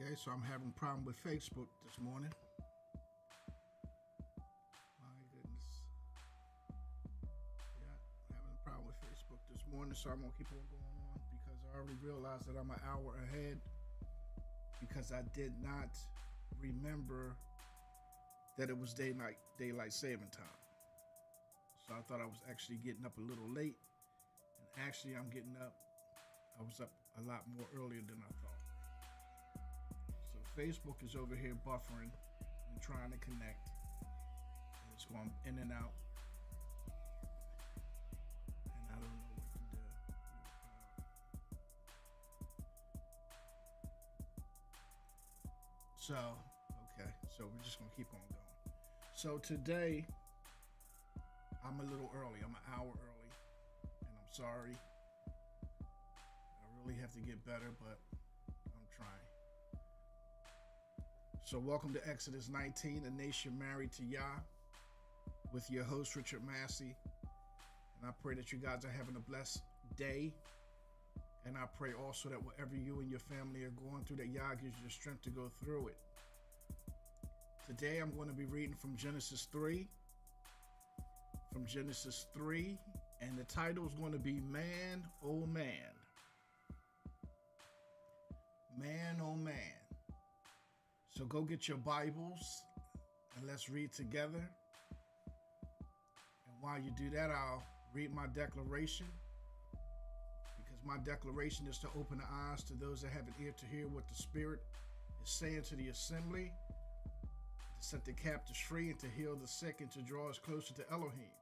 Okay, so I'm having a problem with Facebook this morning. My goodness. Yeah, having a problem with Facebook this morning, so I'm gonna keep on going on because I already realized that I'm an hour ahead because I did not remember that it was daylight saving time. So I thought I was actually getting up a little late, and actually I was up a lot more earlier than I thought. So Facebook is over here buffering and trying to connect. And it's going in and out. And I don't know what to do. So, okay. So we're just going to keep on going. So today, I'm a little early. I'm an hour early. And I'm sorry. I really have to get better, but I'm trying. So welcome to Exodus 19, a nation married to Yah, with your host, Richard Massey. And I pray that you guys are having a blessed day. And I pray also that whatever you and your family are going through, that Yah gives you the strength to go through it. Today I'm going to be reading from Genesis 3. From Genesis 3. And the title is going to be Man, Oh Man. Man, oh man. So go get your Bibles and let's read together. And while you do that, I'll read my declaration, because my declaration is to open the eyes to those that have an ear to hear what the Spirit is saying to the assembly, to set the captives free and to heal the sick and to draw us closer to Elohim,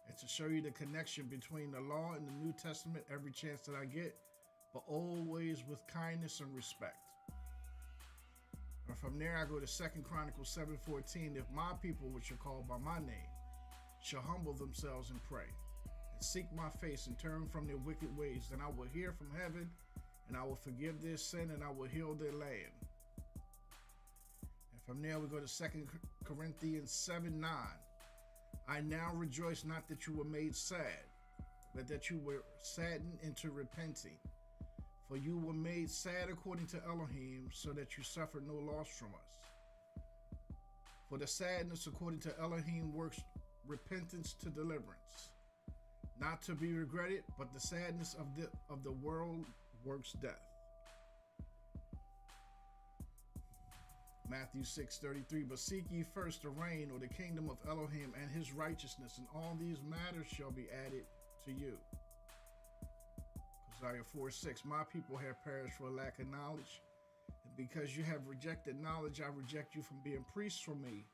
and to show you the connection between the law and the New Testament every chance that I get, but always with kindness and respect. And from there, I go to 2 Chronicles 7:14. If my people, which are called by my name, shall humble themselves and pray, and seek my face and turn from their wicked ways, then I will hear from heaven, and I will forgive their sin, and I will heal their land. And from there, we go to 2 Corinthians 7:9. I now rejoice not that you were made sad, but that you were saddened into repenting. For you were made sad according to Elohim, so that you suffered no loss from us. For the sadness according to Elohim works repentance to deliverance, not to be regretted, but the sadness of the world works death. Matthew 6:33. But seek ye first the reign or the kingdom of Elohim and his righteousness, and all these matters shall be added to you. Isaiah 4:6. My people have perished for lack of knowledge, and because you have rejected knowledge, I reject you from being priests for me.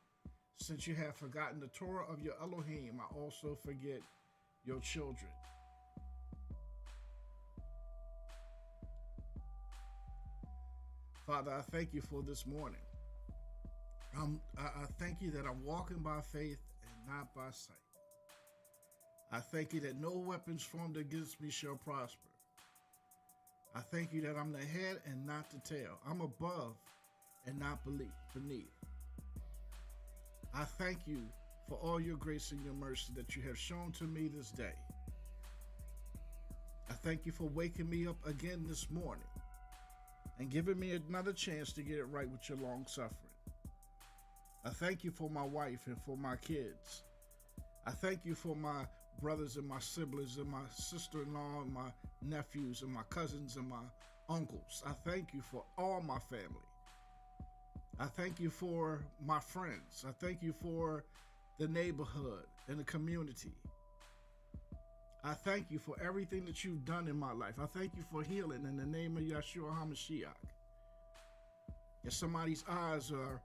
Since you have forgotten the Torah of your Elohim, I also forget your children. Father, I thank you for this morning. I thank you that I'm walking by faith and not by sight. I thank you that no weapons formed against me shall prosper. I thank you that I'm the head and not the tail. I'm above and not beneath. I thank you for all your grace and your mercy that you have shown to me this day. I thank you for waking me up again this morning and giving me another chance to get it right with your long suffering. I thank you for my wife and for my kids. I thank you for my brothers and my siblings and my sister-in-law and my nephews and my cousins and my uncles. I thank you for all my family. I thank you for my friends. I thank you for the neighborhood and the community. I thank you for everything that you've done in my life. I thank you for healing in the name of Yeshua HaMashiach. If somebody's eyes are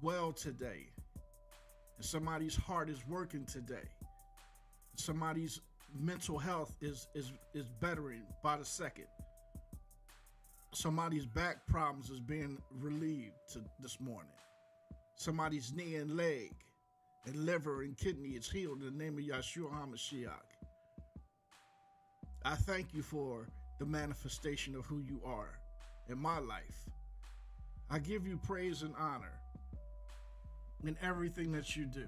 well today, and somebody's heart is working today, somebody's mental health is bettering by the second, somebody's back problems is being relieved this morning, somebody's knee and leg and liver and kidney is healed in the name of Yeshua HaMashiach. I thank you for the manifestation of who you are in my life. I give you praise and honor in everything that you do.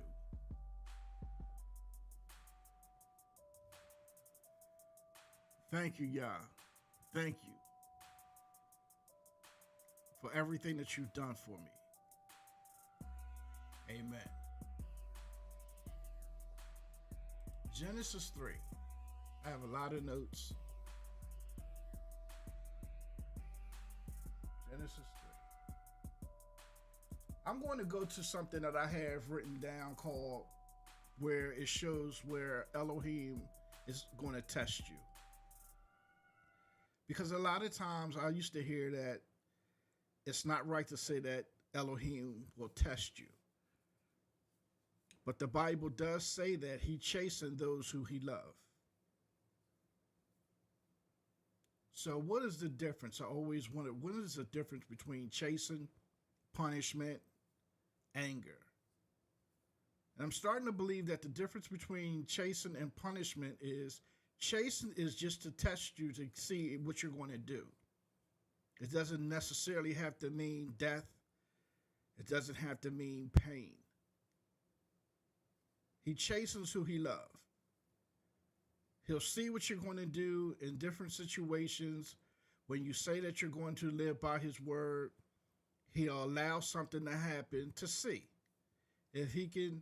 Thank you, Yah. Thank you for everything that you've done for me. Amen. Genesis 3. I have a lot of notes. Genesis 3. I'm going to go to something that I have written down called where it shows where Elohim is going to test you. Because a lot of times I used to hear that it's not right to say that Elohim will test you. But the Bible does say that he chastens those who he loves. So what is the difference? I always wondered, what is the difference between chasten, punishment, anger? And I'm starting to believe that the difference between chasten and punishment is chasten is just to test you to see what you're going to do. It doesn't necessarily have to mean death. It doesn't have to mean pain. He chastens who he loves. He'll see what you're going to do in different situations. When you say that you're going to live by his word, he'll allow something to happen to see if he can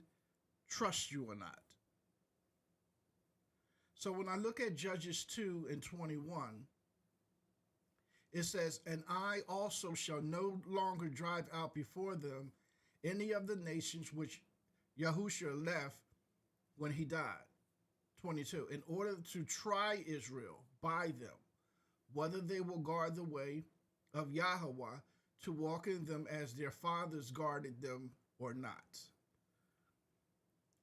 trust you or not. So when I look at Judges 2 and 21, it says, "And I also shall no longer drive out before them any of the nations which Yahushua left when he died." 22, "In order to try Israel by them, whether they will guard the way of Yahweh to walk in them as their fathers guarded them or not."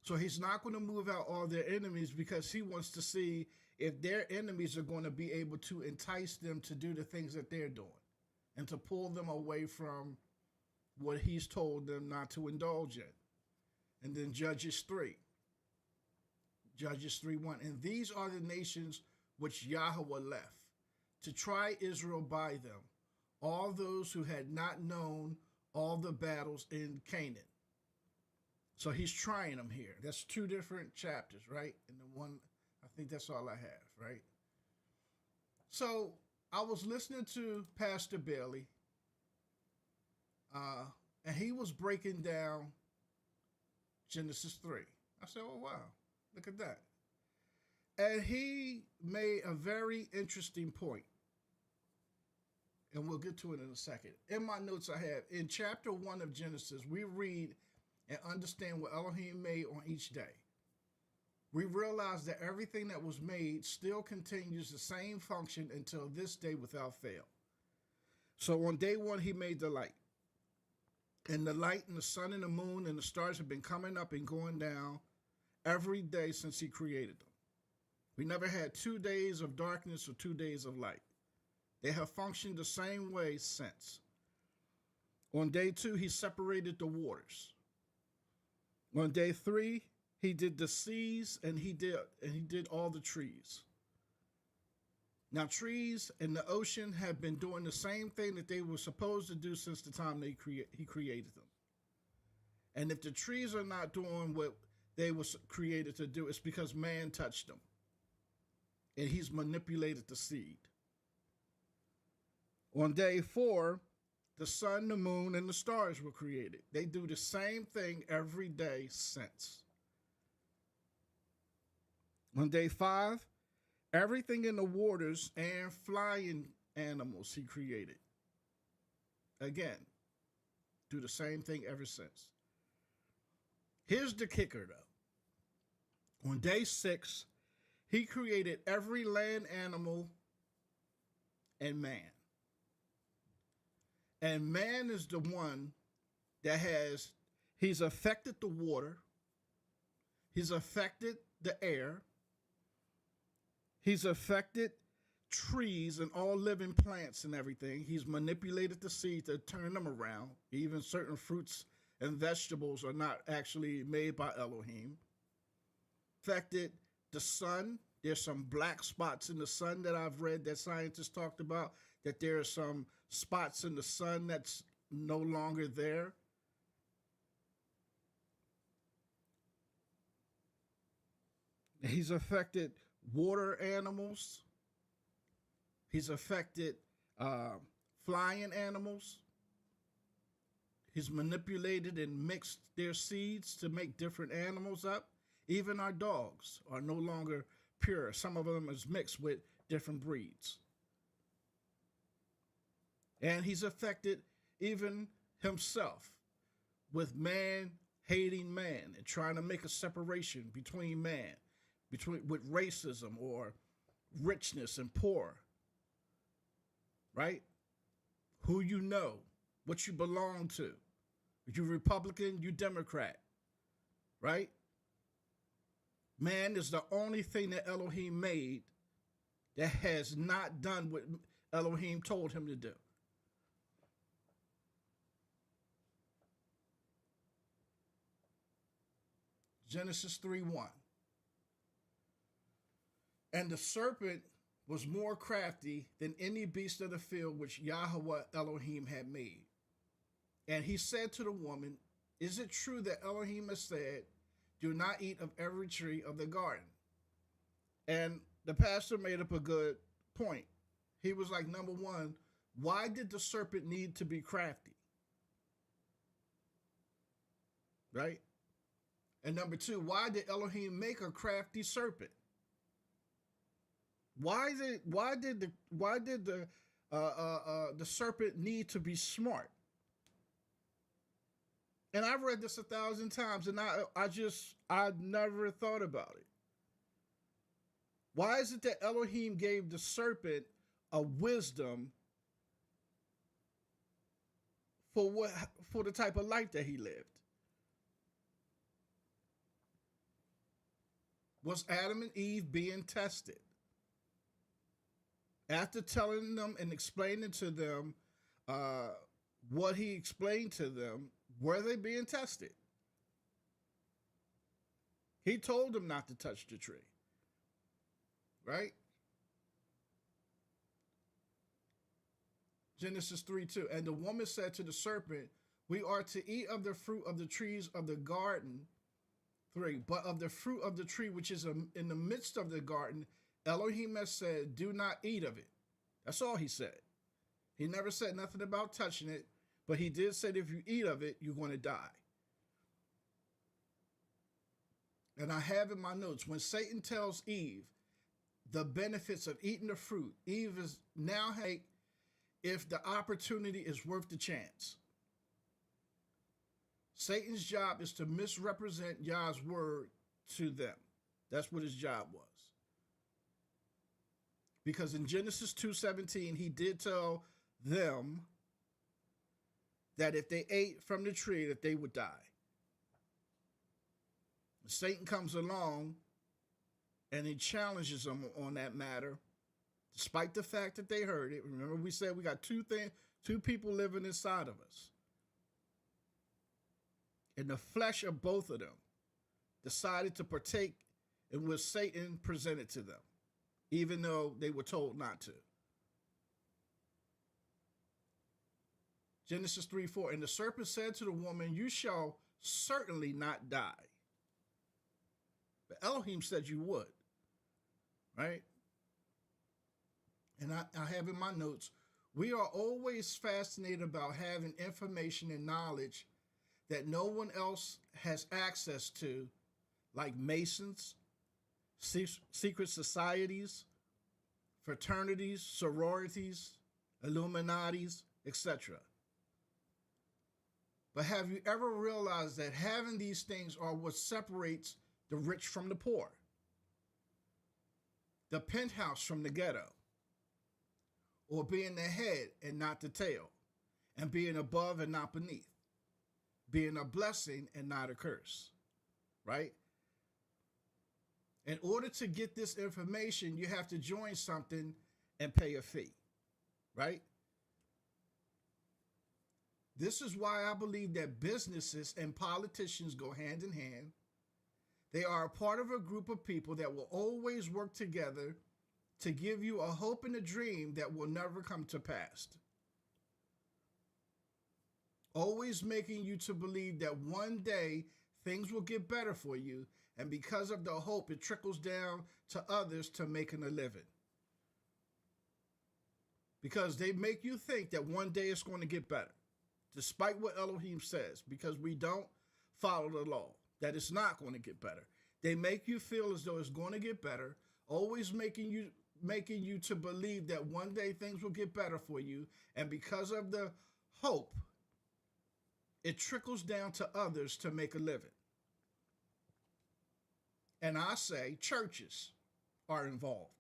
So he's not going to move out all their enemies because he wants to see if their enemies are going to be able to entice them to do the things that they're doing and to pull them away from what he's told them not to indulge in. And then Judges 3. Judges 3:1. "And these are the nations which Yahweh left, to try Israel by them, all those who had not known all the battles in Canaan." So he's trying them here. That's two different chapters, right? And the one, I think that's all I have, right? So I was listening to Pastor Bailey, and he was breaking down Genesis 3. I said, oh, wow, look at that. And he made a very interesting point. And we'll get to it in a second. In my notes I have, in chapter 1 of Genesis, we read and understand what Elohim made on each day. We realize that everything that was made still continues the same function until this day without fail. So on day 1, he made the light. And the light and the sun and the moon and the stars have been coming up and going down every day since he created them. We never had 2 days of darkness or 2 days of light. They have functioned the same way since. On day 2, he separated the waters. On day 3, he did the seas and he did all the trees. Now, trees and the ocean have been doing the same thing that they were supposed to do since the time he created them. And if the trees are not doing what they were created to do, it's because man touched them. And he's manipulated the seed. On day 4, the sun, the moon, and the stars were created. They do the same thing every day since. On day 5, everything in the waters and flying animals he created. Again, do the same thing ever since. Here's the kicker, though. On day 6, he created every land animal and man. And man is the one that he's affected the water. He's affected the air. He's affected trees and all living plants and everything. He's manipulated the seed to turn them around. Even certain fruits and vegetables are not actually made by Elohim. Affected the sun. There's some black spots in the sun that I've read that scientists talked about, that there are some spots in the sun that's no longer there. He's affected water animals. He's affected flying animals. He's manipulated and mixed their seeds to make different animals up. Even our dogs are no longer pure. Some of them is mixed with different breeds. And he's affected even himself with man hating man and trying to make a separation between man, between with racism or richness and poor. Right? Who you know, what you belong to. You Republican, you Democrat. Right? Man is the only thing that Elohim made that has not done what Elohim told him to do. Genesis 3:1. And the serpent was more crafty than any beast of the field which Yahweh Elohim had made. And he said to the woman, is it true that Elohim has said, do not eat of every tree of the garden? And the pastor made up a good point. He was like, number one, why did the serpent need to be crafty? Right? And number two, why did Elohim make a crafty serpent? Why did the serpent need to be smart? And I've read this 1,000 times, and I never thought about it. Why is it that Elohim gave the serpent a wisdom for the type of life that he lived? Was Adam and Eve being tested? After telling them and explaining to them what he explained to them, were they being tested? He told them not to touch the tree. Right? Genesis 3:2. And the woman said to the serpent, we are to eat of the fruit of the trees of the garden. 3. But of the fruit of the tree which is in the midst of the garden, Elohim has said, do not eat of it. That's all he said. He never said nothing about touching it, but he did say that if you eat of it, you're going to die. And I have in my notes, when Satan tells Eve the benefits of eating the fruit, Eve is now if the opportunity is worth the chance. Satan's job is to misrepresent Yah's word to them. That's what his job was. Because in Genesis 2:17, he did tell them that if they ate from the tree, that they would die. Satan comes along and he challenges them on that matter, despite the fact that they heard it. Remember, we said we got two people living inside of us. And the flesh of both of them decided to partake in what Satan presented to them, even though they were told not to. Genesis 3:4, and the serpent said to the woman, you shall certainly not die. But Elohim said you would, right? And I have in my notes, we are always fascinated about having information and knowledge that no one else has access to, like Masons, secret societies, fraternities, sororities, Illuminatis, etc. But have you ever realized that having these things are what separates the rich from the poor, the penthouse from the ghetto, or being the head and not the tail, and being above and not beneath, being a blessing and not a curse, right? In order to get this information, you have to join something and pay a fee, right? This is why I believe that businesses and politicians go hand in hand. They are a part of a group of people that will always work together to give you a hope and a dream that will never come to pass. Always making you to believe that one day things will get better for you, and because of the hope, it trickles down to others to making a living. Because they make you think that one day it's going to get better, despite what Elohim says, because we don't follow the law, that it's not going to get better. They make you feel as though it's going to get better, always making you to believe that one day things will get better for you, and because of the hope, it trickles down to others to make a living. And I say churches are involved.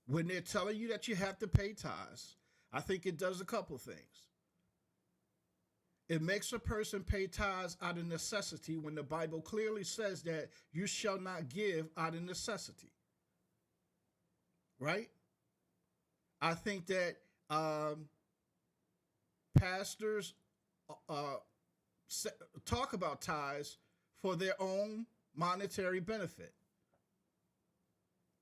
When they're telling you that you have to pay tithes, I think it does a couple things. It makes a person pay tithes out of necessity when the Bible clearly says that you shall not give out of necessity. Right? I think that pastors talk about tithes for their own monetary benefit.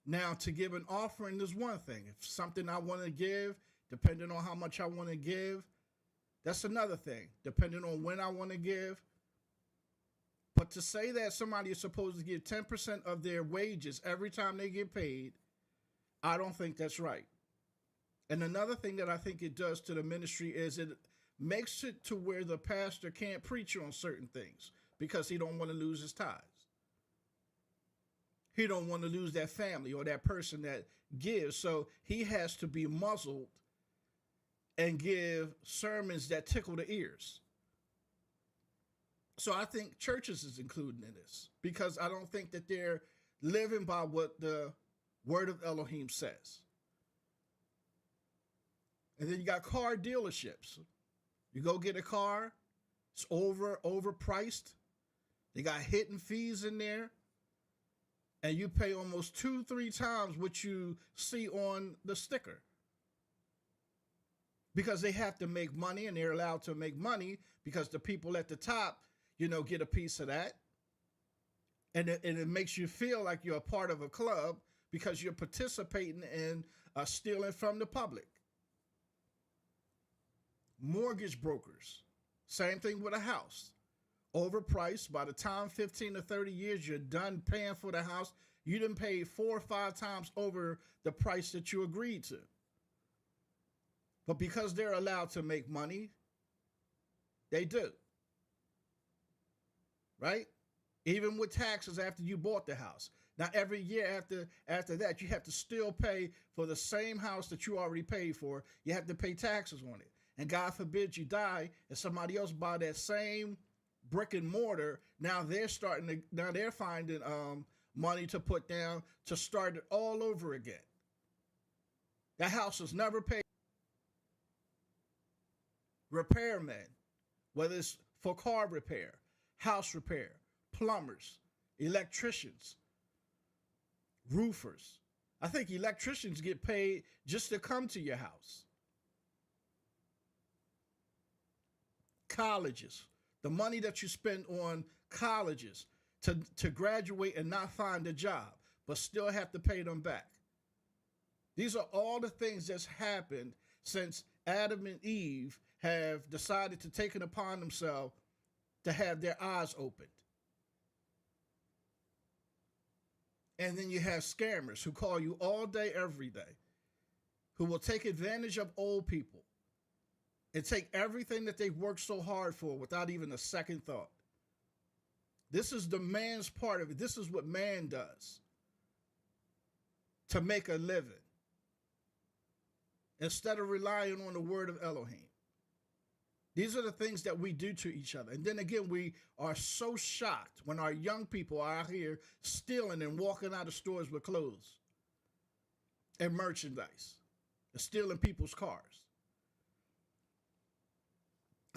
Now, to give an offering is one thing. If something I want to give, depending on how much I want to give, that's another thing, depending on when I want to give. But to say that somebody is supposed to give 10% of their wages every time they get paid, I don't think that's right. And another thing that I think it does to the ministry is it makes it to where the pastor can't preach on certain things because he don't want to lose his tithes. He don't want to lose that family or that person that gives. So he has to be muzzled and give sermons that tickle the ears. So I think churches is included in this because I don't think that they're living by what the word of Elohim says. And then you got car dealerships. You go get a car, it's overpriced. They got hidden fees in there. And you pay almost 2-3 times what you see on the sticker. Because they have to make money, and they're allowed to make money because the people at the top, get a piece of that. And it makes you feel like you're a part of a club because you're participating in stealing from the public. Mortgage brokers, same thing with a house. Overpriced. By the time 15 to 30 years you're done paying for the house, you done paid 4 or 5 times over the price that you agreed to. But because they're allowed to make money, they do. Right? Even with taxes after you bought the house. Now every year after that, you have to still pay for the same house that you already paid for. You have to pay taxes on it. And God forbid you die and somebody else buy that same brick and mortar. Now they're finding money to put down to start it all over again. That house was never paid. Repairmen, whether it's for car repair, house repair, plumbers, electricians, roofers. I think electricians get paid just to come to your house. Colleges, the money that you spend on colleges to graduate and not find a job, but still have to pay them back. These are all the things that's happened since Adam and Eve have decided to take it upon themselves to have their eyes opened. And then you have scammers who call you all day, every day, who will take advantage of old people and take everything that they've worked so hard for without even a second thought. This is the man's part of it. This is what man does to make a living instead of relying on the word of Elohim. These are the things that we do to each other. And then again, we are so shocked when our young people are out here stealing and walking out of stores with clothes and merchandise and stealing people's cars.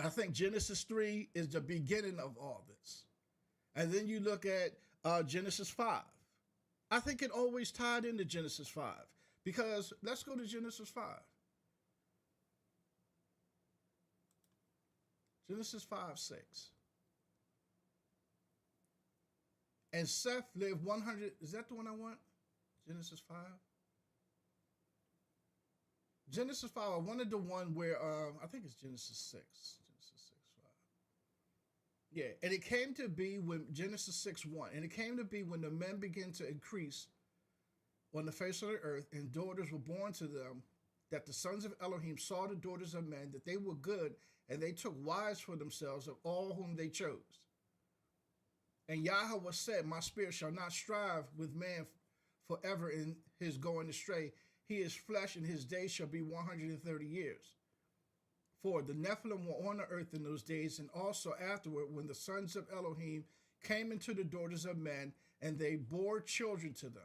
I think Genesis 3 is the beginning of all this. And then you look at Genesis 5. I think it always tied into Genesis 5 because let's go to Genesis 5. Genesis 5:6. And Seth lived 100. Is that the one I want? Genesis 5? Genesis 5. I wanted the one where, I think it's Genesis 6. Genesis 6:5. Yeah, and it came to be when, Genesis 6:1. And it came to be when the men began to increase on the face of the earth and daughters were born to them, that the sons of Elohim saw the daughters of men, that they were good, and they took wives for themselves of all whom they chose. And Yahweh said, my spirit shall not strive with man forever in his going astray. He is flesh, and his days shall be 130 years. For the Nephilim were on the earth in those days, and also afterward, when the sons of Elohim came into the daughters of men, and they bore children to them.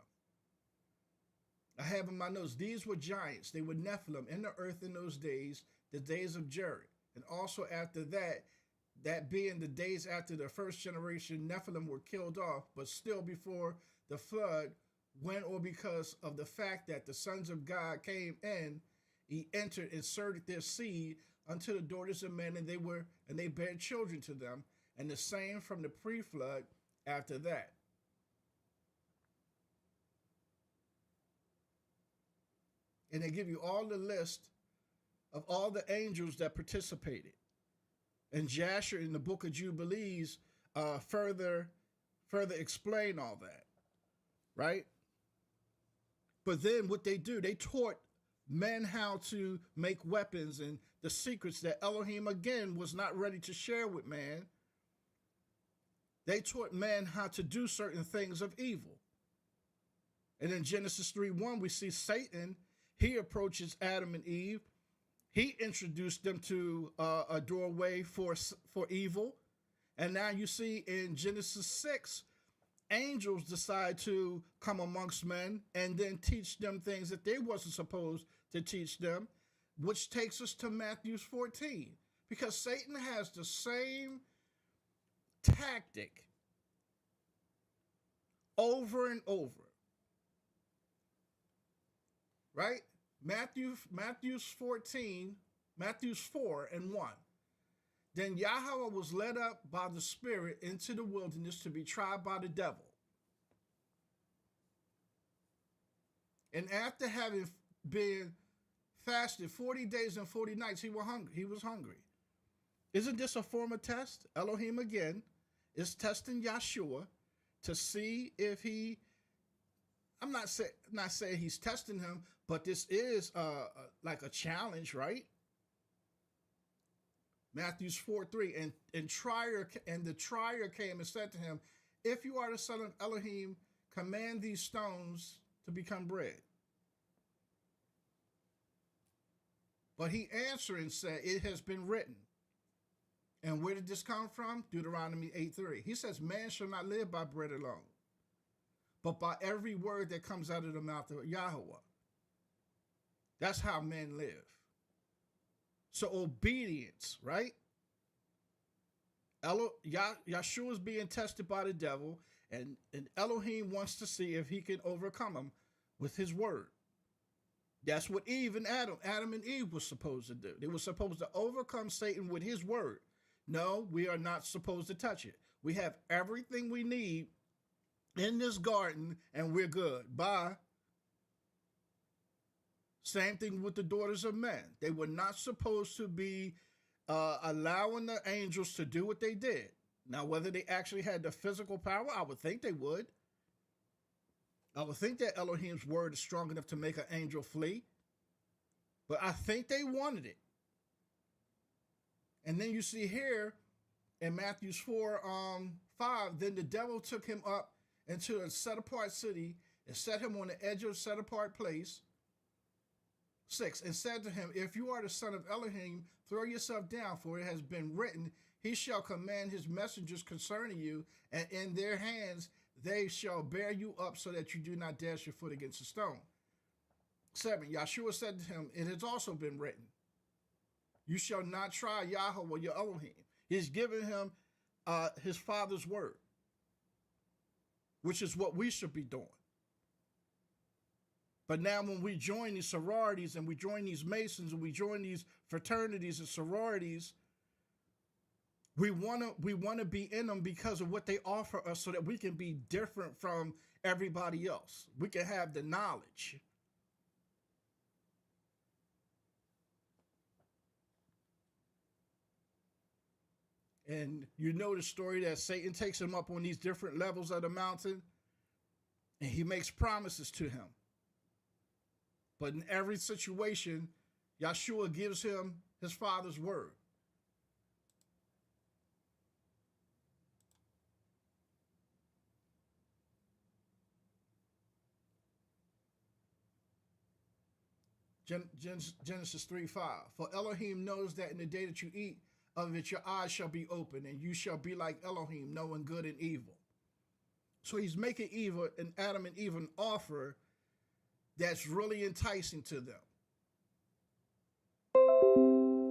I have in my notes, these were giants. They were Nephilim in the earth in those days, the days of Jared. And also after that, that being the days after the first generation, Nephilim were killed off, but still before the flood, when or because of the fact that the sons of God came in, he entered, inserted their seed unto the daughters of men, and they bare children to them, and the same from the pre-flood after that. And they give you all the list of all the angels that participated. And Jasher in the book of Jubilees further explain all that, right? But then what they do, they taught men how to make weapons and the secrets that Elohim, again, was not ready to share with man. They taught man how to do certain things of evil. And in Genesis 3:1, we see Satan. He approaches Adam and Eve. He introduced them to a doorway for evil. And now you see in Genesis 6, angels decide to come amongst men and then teach them things that they wasn't supposed to teach them, which takes us to Matthew 14. Because Satan has the same tactic over and over. Right? Matthew 4:1. Then Yahweh was led up by the Spirit into the wilderness to be tried by the devil. And after having been fasted 40 days and 40 nights, he was hungry. Isn't this a form of test? Elohim again is testing Yahshua to see if he, I'm not saying he's testing him, but this is like a challenge, right? Matthew 4:3, and the trier came and said to him, if you are the son of Elohim, command these stones to become bread. But he answered and said, it has been written. And where did this come from? Deuteronomy 8:3. He says, man shall not live by bread alone, but by every word that comes out of the mouth of Yahweh. That's how men live. So obedience, right? Yahshua is being tested by the devil, and Elohim wants to see if he can overcome him with his word. That's what Adam and Eve was supposed to do. They were supposed to overcome Satan with his word. No, we are not supposed to touch it. We have everything we need in this garden, and we're good. Bye. Same thing with the daughters of men. They were not supposed to be allowing the angels to do what they did. Now, whether they actually had the physical power, I would think they would. I would think that Elohim's word is strong enough to make an angel flee. But I think they wanted it. And then you see here in Matthew 4:5, then the devil took him up into a set-apart city and set him on the edge of a set-apart place. 6, and said to him, if you are the son of Elohim, throw yourself down, for it has been written, he shall command his messengers concerning you, and in their hands they shall bear you up, so that you do not dash your foot against a stone. 7, Yahshua said to him, it has also been written, you shall not try Yahweh your Elohim. He's given him his father's word, which is what we should be doing. But now when we join these sororities and we join these Masons and we join these fraternities and sororities, we want to be in them because of what they offer us, so that we can be different from everybody else. We can have the knowledge. And you know the story that Satan takes him up on these different levels of the mountain, and he makes promises to him. But in every situation, Yahshua gives him his father's word. Genesis 3:5. For Elohim knows that in the day that you eat of it, your eyes shall be open, and you shall be like Elohim, knowing good and evil. So he's making Eve and Adam and Eve an offer that's really enticing to them.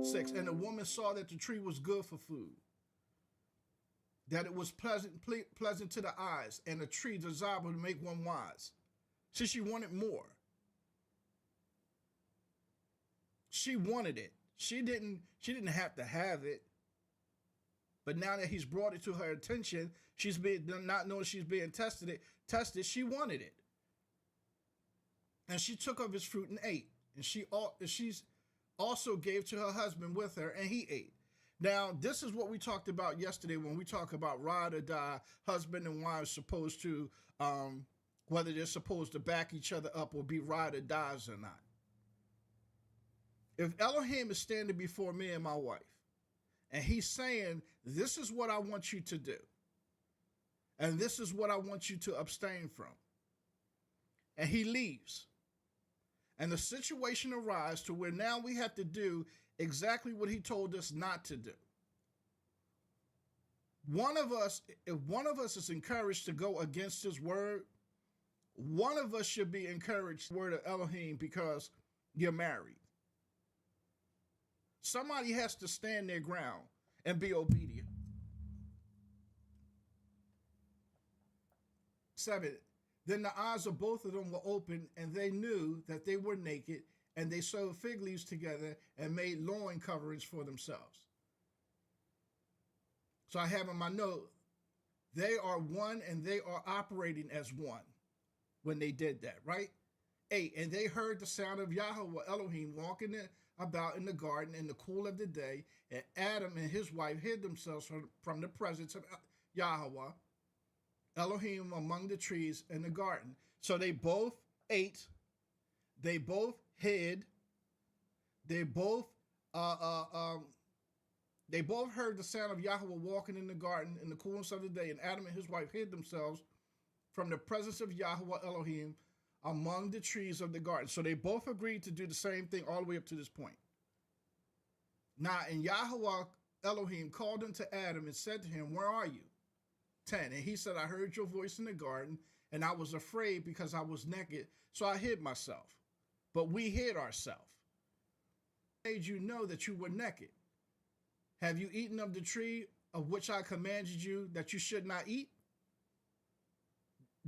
6. And the woman saw that the tree was good for food, that it was pleasant to the eyes, and a tree desirable to make one wise. See, she wanted more. She wanted it. She didn't have to have it. But now that he's brought it to her attention, she's been not knowing she's being tested. She wanted it. And she took of his fruit and ate. And she's also gave to her husband with her, and he ate. Now, this is what we talked about yesterday when we talk about ride or die, husband and wife supposed to, whether they're supposed to back each other up or be ride or dies or not. If Elohim is standing before me and my wife, and he's saying, this is what I want you to do, and this is what I want you to abstain from, and he leaves, and the situation arises to where now we have to do exactly what he told us not to do. If one of us is encouraged to go against his word, one of us should be encouraged, word of Elohim, because you're married. Somebody has to stand their ground and be obedient. 7. Then the eyes of both of them were open, and they knew that they were naked, and they sewed fig leaves together and made loin coverings for themselves. So I have in my note, they are one and they are operating as one when they did that, right? 8. And they heard the sound of Yahweh Elohim walking about in the garden in the cool of the day, and Adam and his wife hid themselves from the presence of Yahweh Elohim among the trees in the garden. So they both ate, they both hid, they both heard the sound of Yahweh walking in the garden in the coolness of the day, and Adam and his wife hid themselves from the presence of Yahweh Elohim among the trees of the garden. So they both agreed to do the same thing all the way up to this point. Now, and Yahweh Elohim called unto Adam and said to him, where are you? 10. And he said, I heard your voice in the garden, and I was afraid because I was naked, so I hid myself. But we hid ourselves. Made you know that you were naked. Have you eaten of the tree of which I commanded you that you should not eat?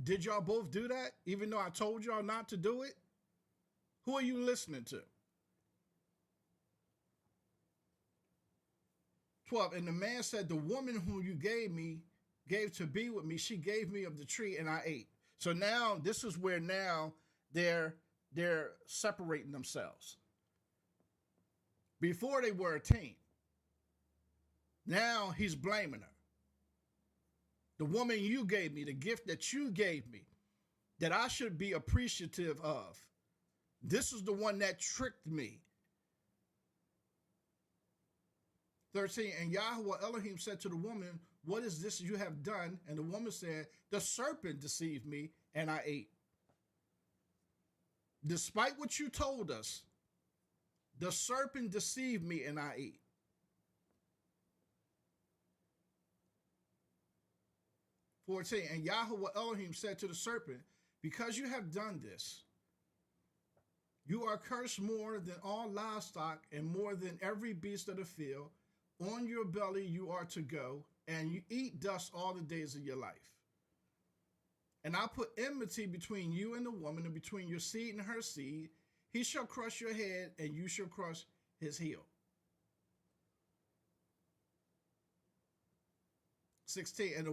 Did y'all both do that, even though I told y'all not to do it? Who are you listening to? 12. And the man said, the woman whom you gave to be with me, she gave me of the tree, and I ate. So now, this is where now they're separating themselves. Before they were a team. Now he's blaming her. The woman you gave me, the gift that you gave me, that I should be appreciative of. This is the one that tricked me. 13, and Yahweh Elohim said to the woman, what is this you have done? And the woman said, the serpent deceived me, and I ate. Despite what you told us, the serpent deceived me, and I ate. 14, and Yahweh Elohim said to the serpent, because you have done this, you are cursed more than all livestock and more than every beast of the field. On your belly you are to go, and you eat dust all the days of your life. And I put enmity between you and the woman, and between your seed and her seed. He shall crush your head, and you shall crush his heel. 16, and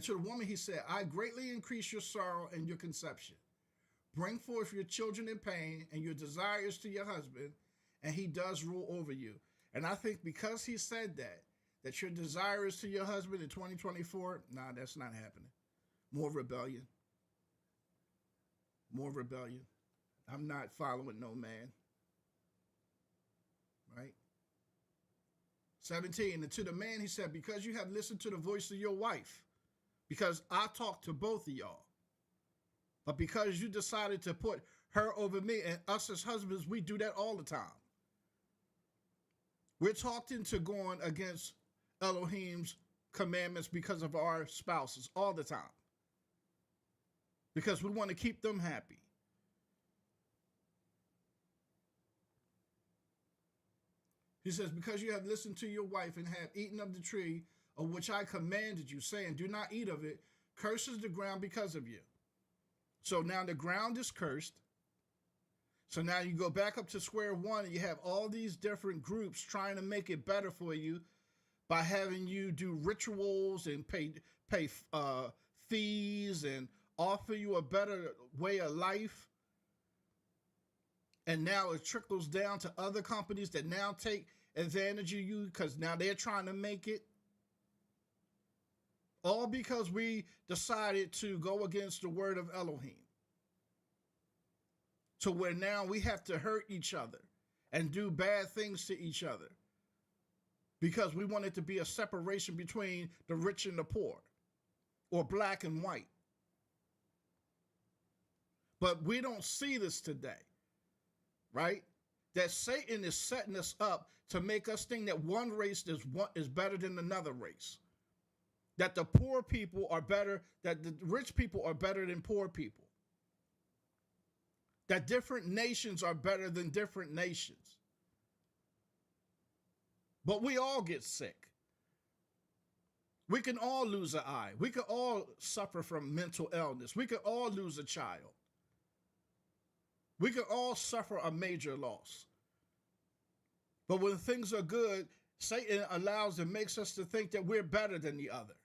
to the woman he said, I greatly increase your sorrow and your conception. Bring forth your children in pain, and your desire is to your husband, and he does rule over you. And I think because he said that your desire is to your husband in 2024, nah, that's not happening. More rebellion. More rebellion. I'm not following no man. Right? 17, and to the man he said, because you have listened to the voice of your wife, because I talked to both of y'all, but because you decided to put her over me. And us as husbands, we do that all the time. We're talked into going against Elohim's commandments because of our spouses all the time. Because we want to keep them happy. He says, because you have listened to your wife and have eaten of the tree of which I commanded you, saying, do not eat of it, curses the ground because of you. So now the ground is cursed. So now you go back up to square one and you have all these different groups trying to make it better for you by having you do rituals and pay fees and offer you a better way of life. And now it trickles down to other companies that now take advantage of you because now they're trying to make it. All because we decided to go against the word of Elohim. To where now we have to hurt each other and do bad things to each other. Because we want it to be a separation between the rich and the poor. Or black and white. But we don't see this today. Right? That Satan is setting us up to make us think that one race is better than another race. That the poor people are better, that the rich people are better than poor people. That different nations are better than different nations. But we all get sick. We can all lose an eye. We can all suffer from mental illness. We can all lose a child. We can all suffer a major loss. But when things are good, Satan allows and makes us to think that we're better than the other.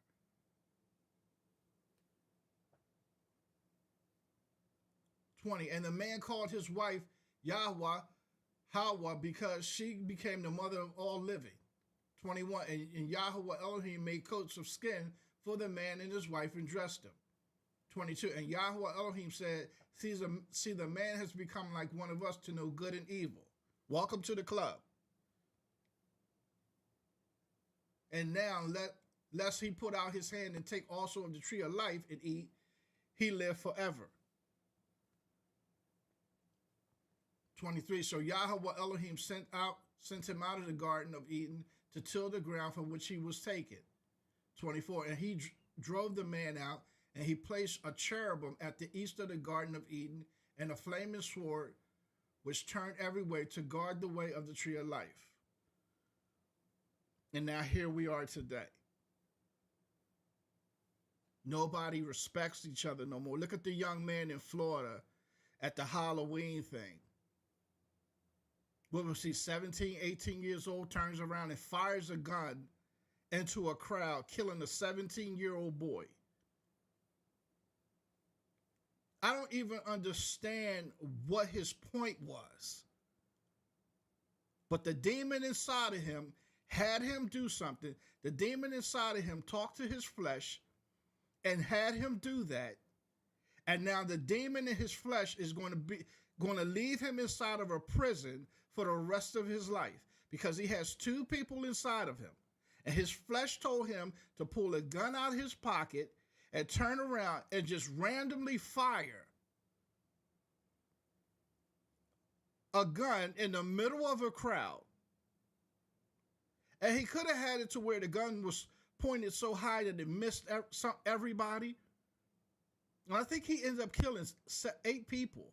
And the man called his wife Yahweh, Hawa, because she became the mother of all living. 21. And Yahweh Elohim made coats of skin for the man and his wife and dressed them. 22. And Yahweh Elohim said, see, the man has become like one of us to know good and evil. Welcome to the club. And now lest he put out his hand and take also of the tree of life and eat, he live forever. 23. So Yahweh Elohim sent him out of the Garden of Eden to till the ground from which he was taken. 24. And he drove the man out, and he placed a cherubim at the east of the Garden of Eden, and a flaming sword which turned every way to guard the way of the tree of life. And now here we are today. Nobody respects each other no more. Look at the young man in Florida at the Halloween thing. What was he, 17, 18 years old, turns around and fires a gun into a crowd, killing a 17-year-old boy. I don't even understand what his point was. But the demon inside of him had him do something. The demon inside of him talked to his flesh and had him do that. And now the demon in his flesh is going to leave him inside of a prison for the rest of his life, because he has two people inside of him. And his flesh told him to pull a gun out of his pocket and turn around and just randomly fire a gun in the middle of a crowd. And he could have had it to where the gun was pointed so high that it missed everybody. And I think he ended up killing 8 people.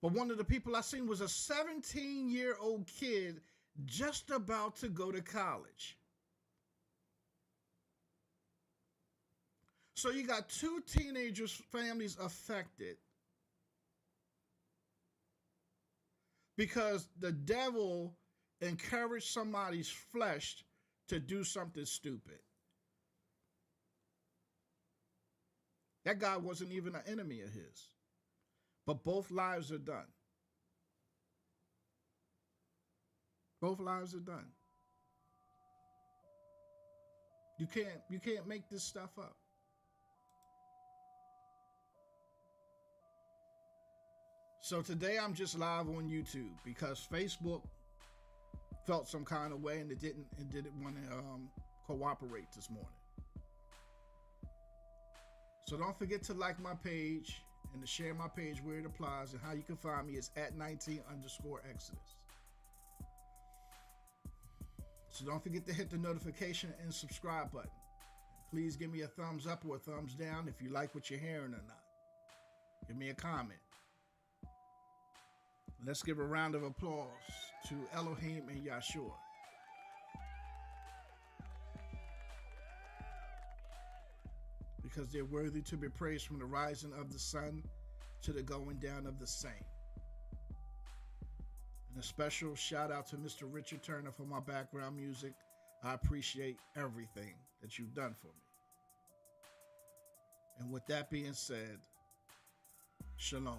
But one of the people I seen was a 17-year-old kid just about to go to college. So you got 2 teenagers' families affected because the devil encouraged somebody's flesh to do something stupid. That guy wasn't even an enemy of his. But both lives are done. Both lives are done. You can't make this stuff up. So today I'm just live on YouTube because Facebook felt some kind of way and it didn't want to cooperate this morning. So don't forget to like my page and to share my page where it applies. And how you can find me is at 19_Exodus. So don't forget to hit the notification and subscribe button. Please give me a thumbs up or a thumbs down if you like what you're hearing or not. Give me a comment. Let's give a round of applause to Elohim and Yahshua. Because they're worthy to be praised from the rising of the sun to the going down of the same. And a special shout out to Mr. Richard Turner for my background music. I appreciate everything that you've done for me. And with that being said, shalom.